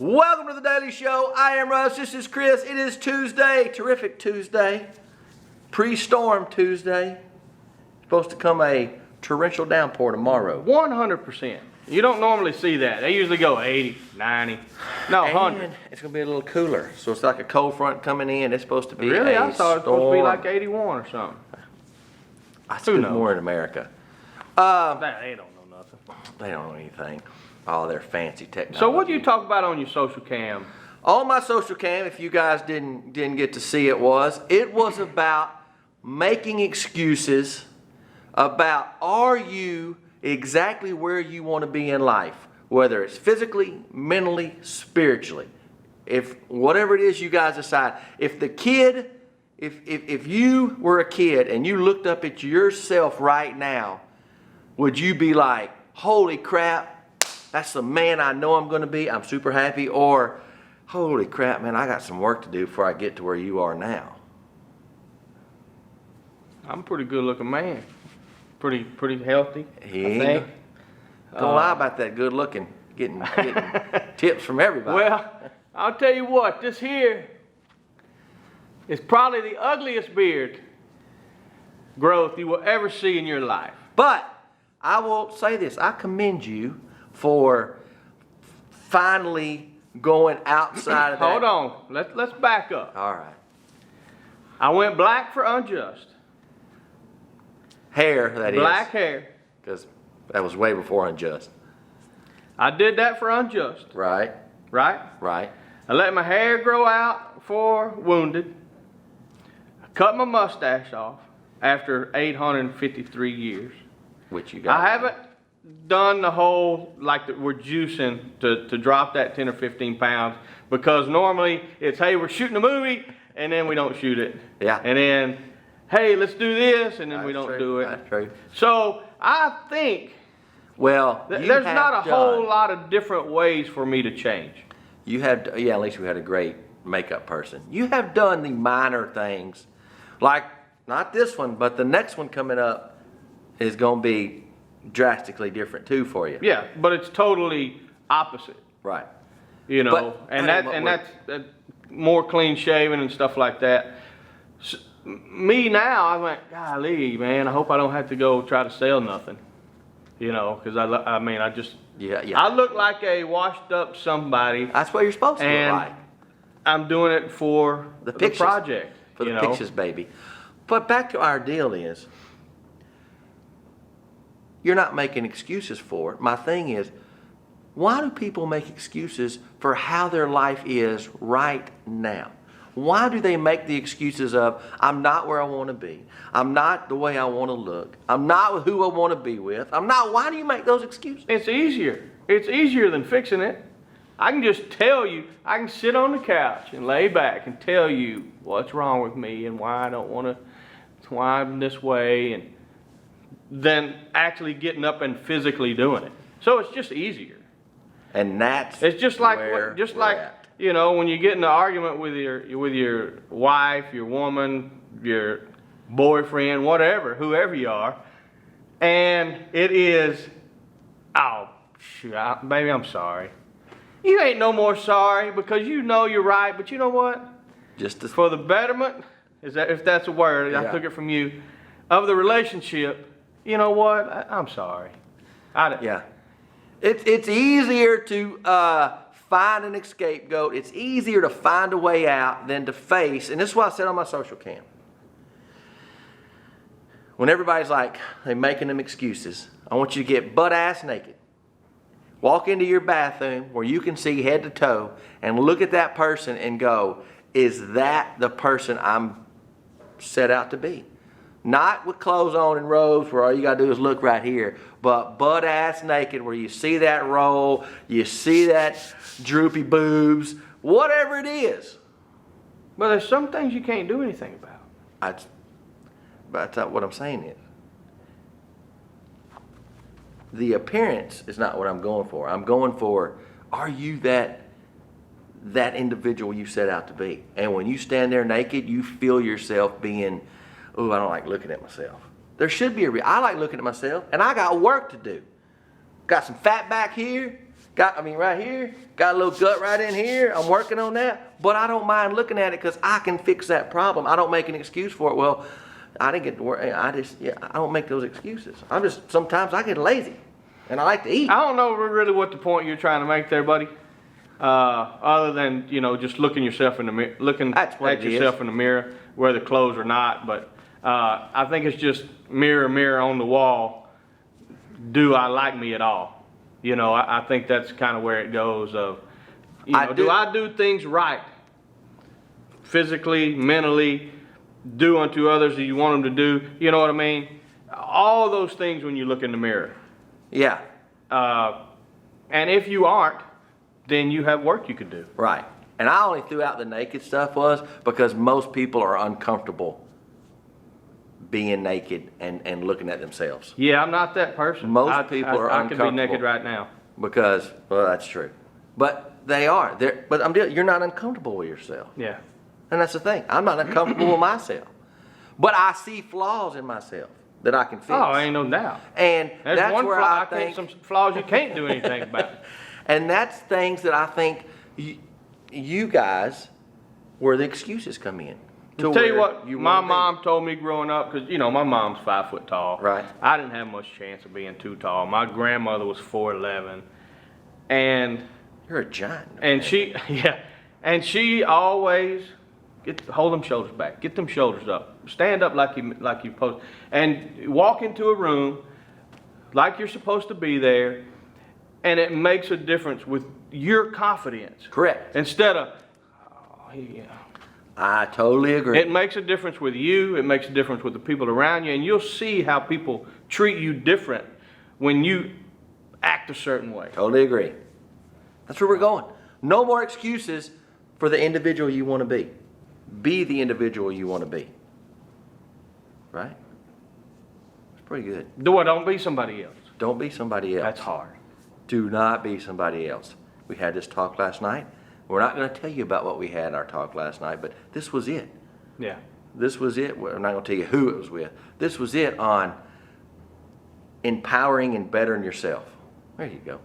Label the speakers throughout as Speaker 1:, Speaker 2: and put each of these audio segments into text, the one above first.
Speaker 1: Welcome to the Daily Show. I am Russ. This is Chris. It is Tuesday. Terrific Tuesday. Pre-storm Tuesday. Supposed to come a torrential downpour tomorrow.
Speaker 2: 100%. You don't normally see that. They usually go 80, 90. No, 100.
Speaker 1: And it's going to be a little cooler. So it's like a cold front coming in. It's supposed to be
Speaker 2: Really?
Speaker 1: a
Speaker 2: I thought it was supposed to be
Speaker 1: storm.
Speaker 2: like 81 or something.
Speaker 1: I stood
Speaker 2: knows?
Speaker 1: more in America.
Speaker 2: They don't know nothing.
Speaker 1: They don't know anything. All their fancy technology.
Speaker 2: So what do you talk about on your social cam?
Speaker 1: On my social cam, if you guys didn't get to see it was about making excuses about are you exactly where you want to be in life, whether it's physically, mentally, spiritually. If whatever it is you guys decide, if you were a kid and you looked up at yourself right now, would you be like, holy crap, that's the man I know I'm going to be, I'm super happy, or holy crap, man, I got some work to do before I get to where you are now?
Speaker 2: I'm a pretty good looking man. Pretty healthy,
Speaker 1: He
Speaker 2: I
Speaker 1: ain't
Speaker 2: think.
Speaker 1: Don't lie about that good looking, getting tips from everybody.
Speaker 2: Well, I'll tell you what, this here is probably the ugliest beard growth you will ever see in your life.
Speaker 1: But I will say this, I commend you for finally going outside of that.
Speaker 2: Hold on, let's back up.
Speaker 1: All right.
Speaker 2: I went black for unjust.
Speaker 1: Hair, that is.
Speaker 2: Black hair.
Speaker 1: Because that was way before unjust.
Speaker 2: I did that for unjust,
Speaker 1: Right,
Speaker 2: right?
Speaker 1: right.
Speaker 2: I let my hair grow out for wounded. I cut my mustache off after 853 years.
Speaker 1: Which you got.
Speaker 2: I haven't done the whole, like we're juicing to drop that 10 or 15 pounds, because normally it's, hey, we're shooting a movie, and then we don't shoot it.
Speaker 1: Yeah.
Speaker 2: And then, hey, let's do this, and then we
Speaker 1: That's
Speaker 2: don't
Speaker 1: true.
Speaker 2: do it.
Speaker 1: That's true.
Speaker 2: So I think
Speaker 1: Well,
Speaker 2: there's not a whole lot of different ways for me to change.
Speaker 1: You have, yeah, at least we had a great makeup person. You have done the minor things, like not this one, but the next one coming up is going to be drastically different too for you.
Speaker 2: Yeah, but it's totally opposite,
Speaker 1: Right.
Speaker 2: you know,
Speaker 1: But-
Speaker 2: that's more clean shaven and stuff like that. Me now, I went, golly, man, I hope I don't have to go try to sell nothing, you know, because I just,
Speaker 1: Yeah, yeah.
Speaker 2: I look like a washed up somebody,
Speaker 1: That's what you're supposed to look
Speaker 2: and
Speaker 1: like.
Speaker 2: I'm doing it for the
Speaker 1: pictures.
Speaker 2: project,
Speaker 1: For the
Speaker 2: you know?
Speaker 1: pictures, baby. But back to our deal is, you're not making excuses for it. My thing is, why do people make excuses for how their life is right now? Why do they make the excuses of, I'm not where I want to be. I'm not the way I want to look. I'm not who I want to be with. I'm not. Why do you make those excuses?
Speaker 2: It's easier. It's easier than fixing it. I can just tell you, I can sit on the couch and lay back and tell you what's wrong with me and why I don't want to, why I'm this way, and than actually getting up and physically doing it. So it's just easier.
Speaker 1: And that's
Speaker 2: It's just like
Speaker 1: where
Speaker 2: just
Speaker 1: we're
Speaker 2: like
Speaker 1: at.
Speaker 2: you know, when you get in an argument with your wife, your woman, your boyfriend, whatever, whoever you are, and it is, oh, shoot, baby, I'm sorry. You ain't no more sorry, because you know you're right, but you know what?
Speaker 1: Just to,
Speaker 2: For the betterment, if that's a word, I
Speaker 1: Yeah.
Speaker 2: took it from you, of the relationship, you know what? I'm sorry.
Speaker 1: yeah. It's easier to find an scapegoat. It's easier to find a way out than to face. And this is what I said on my social cam. When everybody's like, they're making them excuses, I want you to get butt-ass naked. Walk into your bathroom where you can see head to toe and look at that person and go, is that the person I'm set out to be? Not with clothes on and robes where all you got to do is look right here, but butt-ass naked where you see that roll, you see that droopy boobs, whatever it is.
Speaker 2: But there's some things you can't do anything about.
Speaker 1: That's not what I'm saying is. The appearance is not what I'm going for. I'm going for, are you that individual you set out to be? And when you stand there naked, you feel yourself being, oh, I don't like looking at myself. There should be I like looking at myself, and I got work to do. Got some fat back here, Right here, got a little gut right in here. I'm working on that, but I don't mind looking at it because I can fix that problem. I don't make an excuse for it. Well, I didn't get to work. I don't make those excuses. Sometimes I get lazy, and I like to eat.
Speaker 2: I don't know really what the point you're trying to make there, buddy. Other than, just looking yourself in the mirror, looking
Speaker 1: That's what
Speaker 2: at
Speaker 1: it
Speaker 2: yourself
Speaker 1: is.
Speaker 2: in the mirror, whether clothes or not. But I think it's just mirror, mirror on the wall. Do I like me at all? I think that's kind of where it goes. Do I do things right? Physically, mentally, do unto others as you want them to do. You know what I mean? All those things when you look in the mirror.
Speaker 1: Yeah,
Speaker 2: And if you aren't, then you have work you could do.
Speaker 1: right. And I only threw out the naked stuff was because most people are uncomfortable being naked and looking at themselves.
Speaker 2: Yeah, I'm not that person.
Speaker 1: Most people are
Speaker 2: I could be naked
Speaker 1: uncomfortable.
Speaker 2: right now.
Speaker 1: Because, well, that's true. But they are. You're not uncomfortable with yourself.
Speaker 2: Yeah.
Speaker 1: And that's the thing. I'm not uncomfortable with myself. But I see flaws in myself that I can fix.
Speaker 2: Oh, ain't no doubt.
Speaker 1: And
Speaker 2: There's
Speaker 1: that's
Speaker 2: one
Speaker 1: where
Speaker 2: flaw,
Speaker 1: I think,
Speaker 2: some flaws you can't do anything about.
Speaker 1: and that's things that I think you guys, where the excuses come in.
Speaker 2: I'll tell you
Speaker 1: where
Speaker 2: what, my
Speaker 1: wanna be.
Speaker 2: mom told me growing up, because, my mom's 5 foot tall.
Speaker 1: Right.
Speaker 2: I didn't have much chance of being too tall. My grandmother was 4'11". And
Speaker 1: You're a giant.
Speaker 2: And she, and she always hold them shoulders back, get them shoulders up, stand up like you're supposed, and walk into a room like you're supposed to be there, and it makes a difference with your confidence.
Speaker 1: Correct.
Speaker 2: Instead of, oh, yeah.
Speaker 1: I totally agree.
Speaker 2: It makes a difference with you. It makes a difference with the people around you, and you'll see how people treat you different when you act a certain way.
Speaker 1: Totally agree. That's where we're going. No more excuses for the individual you want to be. Be the individual you want to be. Right? It's pretty good.
Speaker 2: Don't be somebody else.
Speaker 1: Don't be somebody else.
Speaker 2: That's hard.
Speaker 1: Do not be somebody else. We had this talk last night. We're not going to tell you about what we had in our talk last night, but this was it.
Speaker 2: Yeah.
Speaker 1: This was it. I'm not going to tell you who it was with. This was it on empowering and bettering yourself. There you go.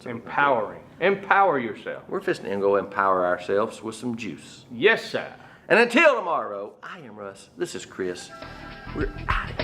Speaker 2: Empowering. Empower yourself.
Speaker 1: We're fixing to go empower ourselves with some juice.
Speaker 2: Yes, sir.
Speaker 1: And until tomorrow, I am Russ. This is Chris. We're out of here.